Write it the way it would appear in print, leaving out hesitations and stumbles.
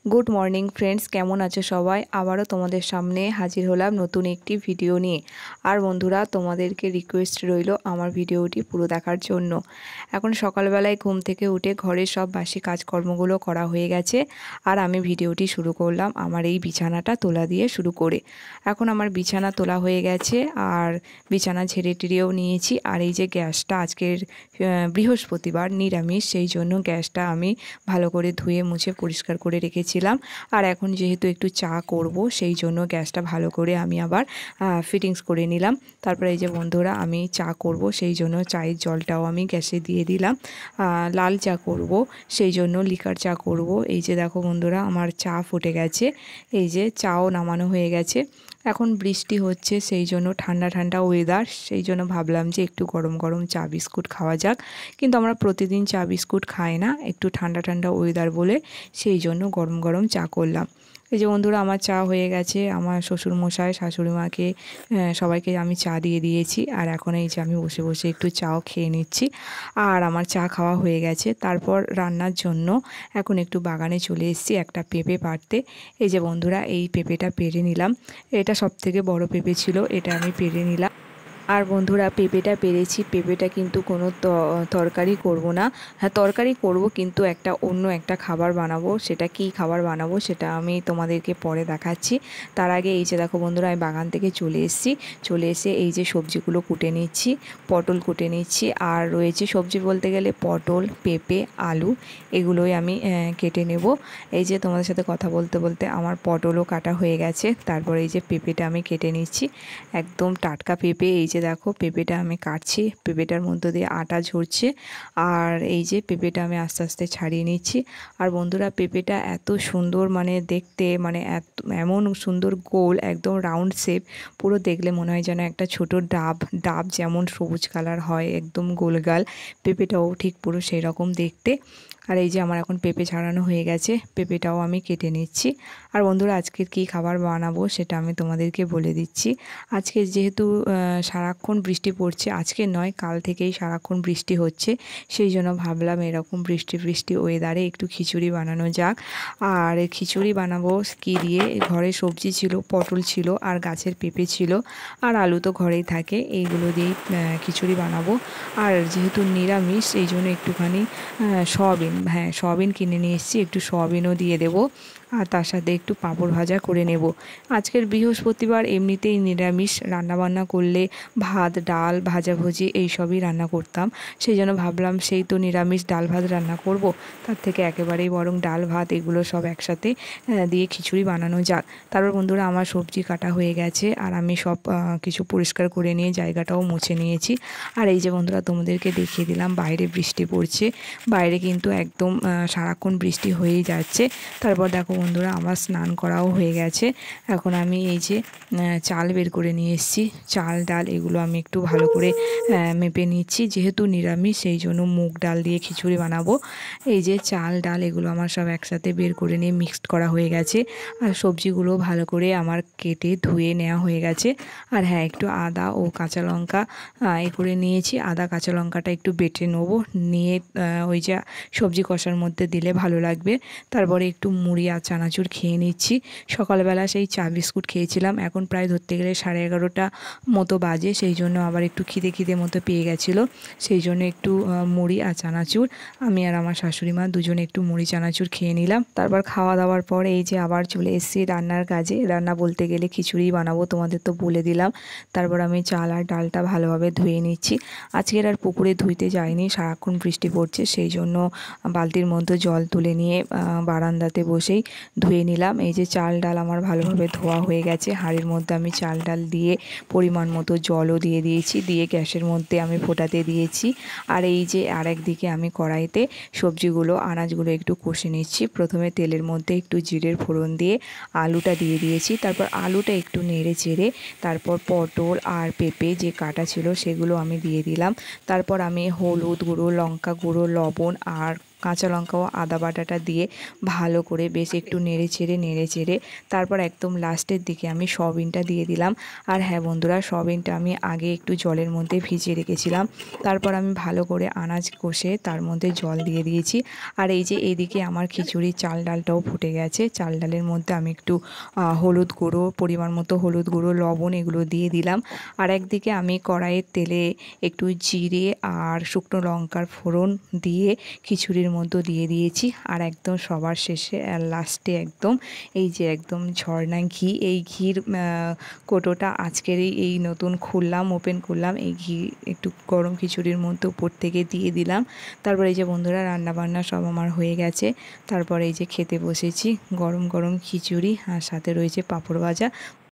Good morning friends, কেমন আছো সবাই? আবারও তোমাদের সামনে হাজির হলাম নতুন একটি ভিডিও নিয়ে। আর বন্ধুরা, তোমাদেরকে রিকোয়েস্ট রইল আমার ভিডিওটি পুরো দেখার জন্য। এখন সকালবেলায় ঘুম থেকে উঠে ঘরের সব বাসি কাজকর্মগুলো করা হয়ে গেছে, আর আমি ভিডিওটি শুরু করলাম আমার এই বিছানাটা তোলা দিয়ে শুরু করে। এখন আমার বিছানা তোলা হয়ে গেছে, আর বিছানা ঝেড়ে টিড়েও নিয়েছি। আর এই যে গ্যাসটা, আজকের বৃহস্পতিবার নিরামিষ, সেই জন্য গ্যাসটা আমি ভালো করে ধুয়ে মুছে পরিষ্কার করে রেখেছিলাম। আর এখন যেহেতু একটু চা করব, সেই জন্য গ্যাসটা ভালো করে আমি আবার ফিটিংস করে নিলাম। তারপরে এই যে বন্ধুরা, আমি চা করব, সেই জন্য চায়ের জলটাও আমি গ্যাসে দিয়ে দিলাম। লাল চা করব, সেই জন্য লিকার চা করব। এই যে দেখো বন্ধুরা, আমার চা ফুটে গেছে। এই যে চাও নামানো হয়ে গেছে। এখন বৃষ্টি হচ্ছে, সেই জন্য ঠান্ডা ঠান্ডা ওয়েদার, সেই জন্য ভাবলাম যে একটু গরম গরম চা বিস্কুট খাওয়া যাক। কিন্তু আমরা প্রতিদিন চা বিস্কুট খাই না, একটু ঠান্ডা ঠান্ডা ওয়েদার বলে সেই জন্য গরম গরম চা করলাম। এই যে বন্ধুরা, আমার চা হয়ে গেছে। আমার শ্বশুরমশাই, শাশুড়ি মাকে, সবাইকে আমি চা দিয়ে দিয়েছি। আর এখন এই যে আমি বসে বসে একটু চাও খেয়ে নিচ্ছি। আর আমার চা খাওয়া হয়ে গেছে। তারপর রান্নার জন্য এখন একটু বাগানে চলে এসেছি একটা পেঁপে পাড়তে। এই যে বন্ধুরা, এই পেঁপেটা পেড়ে নিলাম। এটা সবথেকে বড় পেঁপে ছিল, এটা আমি পেড়ে নিলাম। আর বন্ধুরা, পেঁপেটা পেরেছি। পেঁপেটা কিন্তু কোনো তরকারি করব না। হ্যাঁ, তরকারি করব, কিন্তু অন্য একটা খাবার বানাবো। সেটা কি খাবার বানাবো সেটা আমি তোমাদেরকে পরে দেখাচ্ছি। তার আগে এই যে দেখো বন্ধুরা, আমি বাগান থেকে চলে এসেছি। চলে এসে এই যে সবজিগুলো কুটে নিচ্ছি, পটল কুটে নিচ্ছি। আর রয়েছে সবজি বলতে গেলে পটল, পেঁপে, আলু, এগুলোই আমি কেটে নেব। এই যে তোমাদের সাথে কথা বলতে বলতে আমার পটলও কাটা হয়ে গেছে। তারপর এই যে পেঁপেটা আমি কেটে নিচ্ছি, একদম টাটকা পেঁপে। এই যে দেখো, পেঁপেটা আমি কাটছি, পেঁপেটার মধ্যে দিয়ে আটা ঝরছে। আর এই যে পেঁপেটা আমি আস্তে আস্তে ছাড়িয়ে নিচ্ছি। আর বন্ধুরা, পেঁপেটা এত সুন্দর, মানে দেখতে, মানে এমন সুন্দর গোল, একদম রাউন্ড শেপ। পুরো দেখলে মনে হয় যেন একটা ছোট ডাব ডাব যেমন সবুজ কালার হয়, একদম গোলগাল। পেঁপেটাও ঠিক পুরো সেই রকম দেখতে। আর এই যে আমার এখন পেঁপে ছাড়ানো হয়ে গেছে, পেঁপেটাও আমি কেটে নিচ্ছি। আর বন্ধুরা, আজকের কী খাবার বানাবো সেটা আমি তোমাদেরকে বলে দিচ্ছি। আজকে যেহেতু সারাক্ষণ বৃষ্টি পড়ছে, আজকে নয় কাল থেকেই সারাক্ষণ বৃষ্টি হচ্ছে, সেই জন্য ভাবলাম এরকম বৃষ্টি বৃষ্টি ওয়েদারে একটু খিচুড়ি বানানো যাক। আর খিচুড়ি বানাবো কী দিয়ে? ঘরে সবজি ছিল, পটল ছিল, আর গাছের পেঁপে ছিল, আর আলু তো ঘরেই থাকে, এইগুলো দিয়েই খিচুড়ি বানাবো। আর যেহেতু নিরামিষ, এই জন্য একটুখানি সয়াবিন, হ্যাঁ সয়াবিন কিনে নিয়ে এসেছি, একটু সয়াবিনও দিয়ে দেবো। আর তার সাথে একটু পাঁপড় ভাজা করে নেব। আজকের বৃহস্পতিবার এমনিতেই নিরামিষ, রান্নাবান্না করলে ভাত, ডাল, ভাজাভুজি এইসবই রান্না করতাম। সেই জন্য ভাবলাম সেই তো নিরামিষ, ডাল ভাত রান্না করব, তার থেকে একেবারেই বরং ডাল ভাত এগুলো সব একসাথে দিয়ে খিচুড়ি বানানো যাক। তারপর বন্ধুরা, আমার সবজি কাটা হয়ে গেছে, আর আমি সব কিছু পরিষ্কার করে নিয়ে জায়গাটাও মুছে নিয়েছি। আর এই যে বন্ধুরা, তোমাদেরকে দেখিয়ে দিলাম বাইরে বৃষ্টি পড়ছে। বাইরে কিন্তু একদম সারাক্ষণ বৃষ্টি হয়েই যাচ্ছে। তারপর দেখো বন্ধুরা, আমার স্নান করাও হয়ে গেছে। এখন আমি এই যে চাল বের করে নিয়ে এসেছি, চাল ডাল এগুলো আমি একটু ভালো করে মেপে নিচ্ছি। যেহেতু নিরামিষ, সেই জন্য মুগ ডাল দিয়ে খিচুড়ি বানাবো। এই যে চাল ডাল এগুলো আমার সব একসাথে বের করে নিয়ে মিক্সড করা হয়ে গেছে। আর সবজিগুলো ভালো করে আমার কেটে ধুয়ে নেওয়া হয়ে গেছে। আর হ্যাঁ, একটু আদা ও কাঁচা লঙ্কা এ করে নিয়েছি। আদা কাঁচা লঙ্কাটা একটু বেটে নেবো, নিয়ে ওই যে সবজি কষার মধ্যে দিলে ভালো লাগবে। তারপরে একটু মুড়ি আর চানাচুর খেয়ে নিচ্ছি। সকালবেলা সেই চা বিস্কুট খেয়েছিলাম, এখন প্রায় ধরতে গেলে 11:30 মতো বাজে, সেই জন্য আবার একটু খিদে খিদে মতো পেয়ে গেছিলো। সেই জন্য একটু মুড়ি আর চানাচুর, আমি আর আমার শাশুড়ি মা দুজনে একটু মুড়ি চানাচুর খেয়ে নিলাম। তারপর খাওয়া দাওয়ার পর এই যে আবার চলে এসেছি রান্নার কাজে। রান্না বলতে গেলে খিচুড়ি বানাবো, তোমাদের তো বলে দিলাম। তারপর আমি চাল আর ডালটা ভালোভাবে ধুয়ে নিচ্ছি। আজকের আর পুকুরে ধুইতে যাইনি, সারাক্ষণ বৃষ্টি পড়ছে, সেই জন্য বালতির মধ্যে জল তুলে নিয়ে বারান্দাতে বসেই ধুয়ে নিলাম। এই যে চাল ডাল আমার ভালোভাবে ধোয়া হয়ে গেছে। হাঁড়ির মধ্যে আমি চাল ডাল দিয়ে পরিমাণ মতো জলও দিয়ে দিয়েছি, দিয়ে গ্যাসের মধ্যে আমি ফোটাতে দিয়েছি। আর এই যে আরেকদিকে আমি কড়াইতে সবজিগুলো, আনাজগুলো একটু কষে নিচ্ছি। প্রথমে তেলের মধ্যে একটু জিরের ফোড়ন দিয়ে আলুটা দিয়ে দিয়েছি। তারপর আলুটা একটু নেড়ে চেড়ে তারপর পটল আর পেঁপে যে কাটা ছিল সেগুলো আমি দিয়ে দিলাম। তারপর আমি হলুদ গুঁড়ো, লঙ্কা গুঁড়ো, লবণ আর কাঁচা লঙ্কা ও আদা বাটাটা দিয়ে ভালো করে বেশ একটু নেড়ে চেড়ে তারপর একদম লাস্টের দিকে আমি সয়াবিনটা দিয়ে দিলাম। আর হ্যাঁ বন্ধুরা, সয়াবিনটা আমি আগে একটু জলের মধ্যে ভিজিয়ে রেখেছিলাম। তারপর আমি ভালো করে আনাজ কষে তার মধ্যে জল দিয়ে দিয়েছি। আর এই যে এইদিকে আমার খিচুড়ির চাল ডালটাও ফুটে গেছে। চাল ডালের মধ্যে আমি একটু হলুদ গুঁড়ো, পরিমাণ মতো হলুদ গুঁড়ো, লবণ এগুলো দিয়ে দিলাম। আর একদিকে আমি কড়াইয়ের তেলে একটু জিরে আর শুকনো লঙ্কার ফোড়ন দিয়ে খিচুড়ির মধ্যে দিয়ে দিয়েছি। আর একদম সবার শেষে আর লাস্টে একদম এই যে একদম ঝর্ণা ঘি, এই ঘির কোটোটা আজকেরই এই নতুন খুললাম, ওপেন করলাম, এই ঘি একটু গরম খিচুড়ির মধ্যে উপর থেকে দিয়ে দিলাম। তারপর এই যে বন্ধুরা রান্নাবান্না সব আমার হয়ে গেছে। তারপর এই যে খেতে বসেছি, গরম গরম খিচুড়ি আর সাথে রয়েছে পাঁপড় ভাজা।